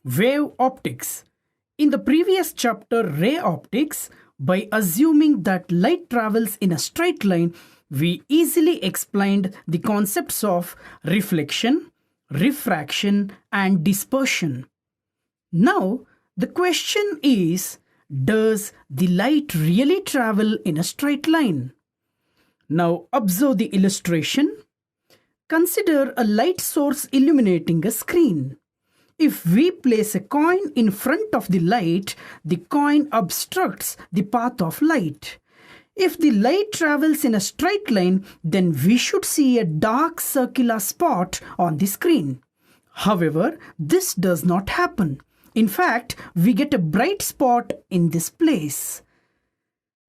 Wave optics. In the previous chapter, ray optics, by assuming that light travels in a straight line, we easily explained the concepts of reflection, refraction, and dispersion. Now, the question is, does the light really travel in a straight line? Now, observe the illustration. Consider a light source illuminating a screen. If we place a coin in front of the light, the coin obstructs the path of light. If the light travels in a straight line, then we should see a dark circular spot on the screen. However, this does not happen. In fact, we get a bright spot in this place.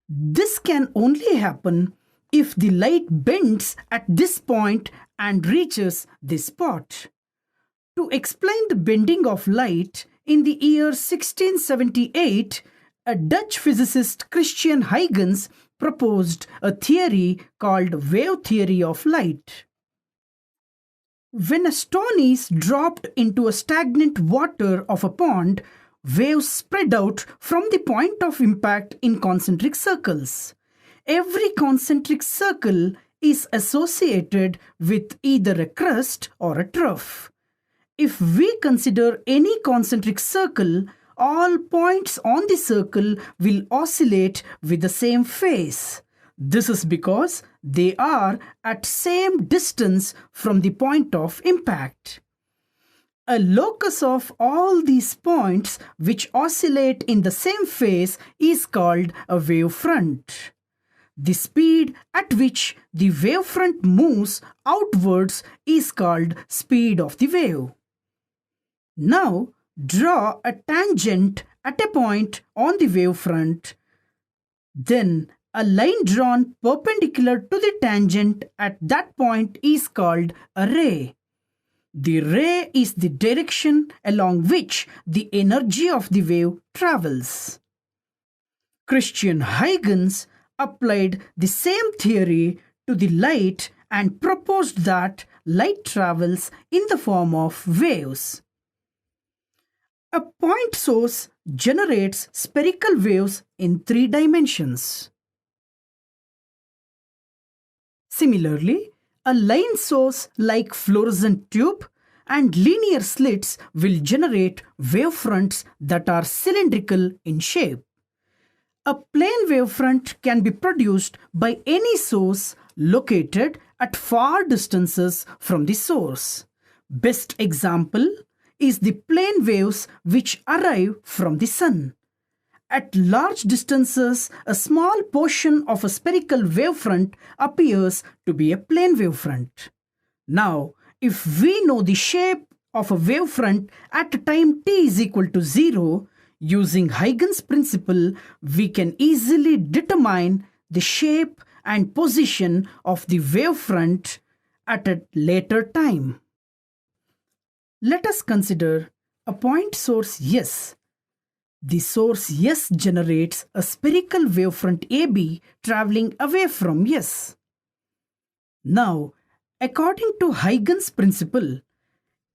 This can only happen if the light bends at this point and reaches this spot. To explain the bending of light, in the year 1678, a Dutch physicist Christian Huygens proposed a theory called wave theory of light. When a stone is dropped into a stagnant water of a pond, waves spread out from the point of impact in concentric circles. Every concentric circle is associated with either a crest or a trough. If we consider any concentric circle, all points on the circle will oscillate with the same phase. This is because they are at same distance from the point of impact. A locus of all these points which oscillate in the same phase is called a wavefront. The speed at which the wavefront moves outwards is called speed of the wave. Now, draw a tangent at a point on the wavefront. Then, a line drawn perpendicular to the tangent at that point is called a ray. The ray is the direction along which the energy of the wave travels. Christian Huygens applied the same theory to the light and proposed that light travels in the form of waves. A point source generates spherical waves in 3 dimensions. Similarly, a line source like fluorescent tube and linear slits will generate wavefronts that are cylindrical in shape. A plane wavefront can be produced by any source located at far distances from the source. Best example is the plane waves which arrive from the sun. At large distances, a small portion of a spherical wavefront appears to be a plane wavefront. Now, if we know the shape of a wavefront at time t is equal to 0, using Huygens principle, we can easily determine the shape and position of the wavefront at a later time. Let us consider a point source S. The source S generates a spherical wavefront AB traveling away from S. Now, according to Huygens principle,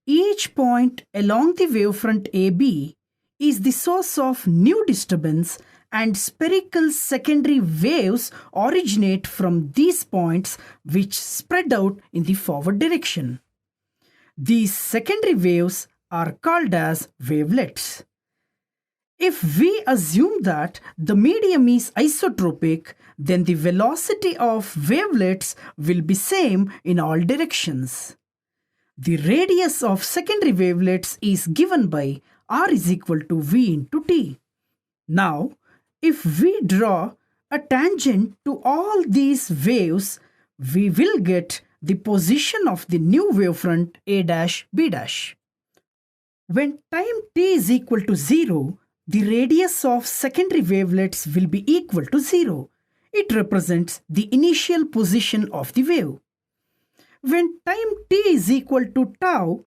each point along the wavefront AB is the source of new disturbance, and spherical secondary waves originate from these points which spread out in the forward direction. These secondary waves are called as wavelets. If we assume that the medium is isotropic, then the velocity of wavelets will be same in all directions. The radius of secondary wavelets is given by r is equal to v into t. Now, if we draw a tangent to all these waves, we will get the position of the new wavefront A dash B dash. When time t is equal to 0, the radius of secondary wavelets will be equal to 0. It represents the initial position of the wave. When time t is equal to tau,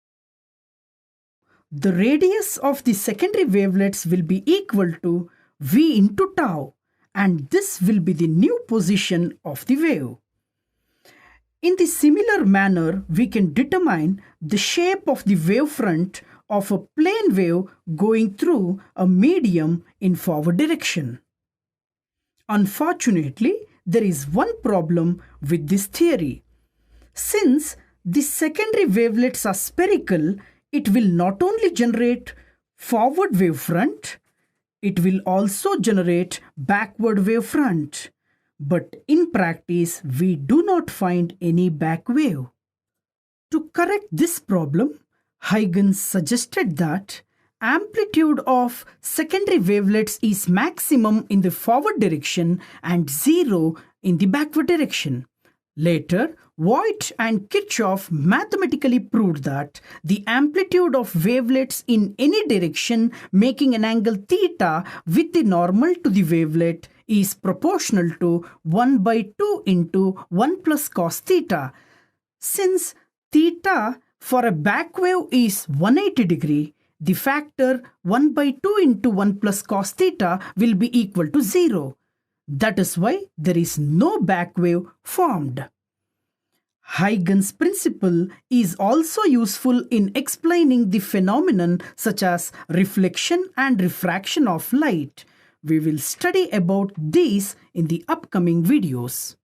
the radius of the secondary wavelets will be equal to v into tau, and this will be the new position of the wave. In the similar manner, we can determine the shape of the wavefront of a plane wave going through a medium in forward direction. Unfortunately, there is one problem with this theory. Since the secondary wavelets are spherical, it will not only generate forward wavefront, it will also generate backward wavefront. But in practice, we do not find any back wave. To correct this problem, Huygens suggested that amplitude of secondary wavelets is maximum in the forward direction and zero in the backward direction. Later, Voigt and Kirchhoff mathematically proved that the amplitude of wavelets in any direction making an angle theta with the normal to the wavelet is proportional to 1 by 2 into 1 plus cos theta. Since theta for a back wave is 180 degree, the factor 1 by 2 into 1 plus cos theta will be equal to 0. That is why there is no back wave formed. Huygens' principle is also useful in explaining the phenomenon such as reflection and refraction of light. We will study about these in the upcoming videos.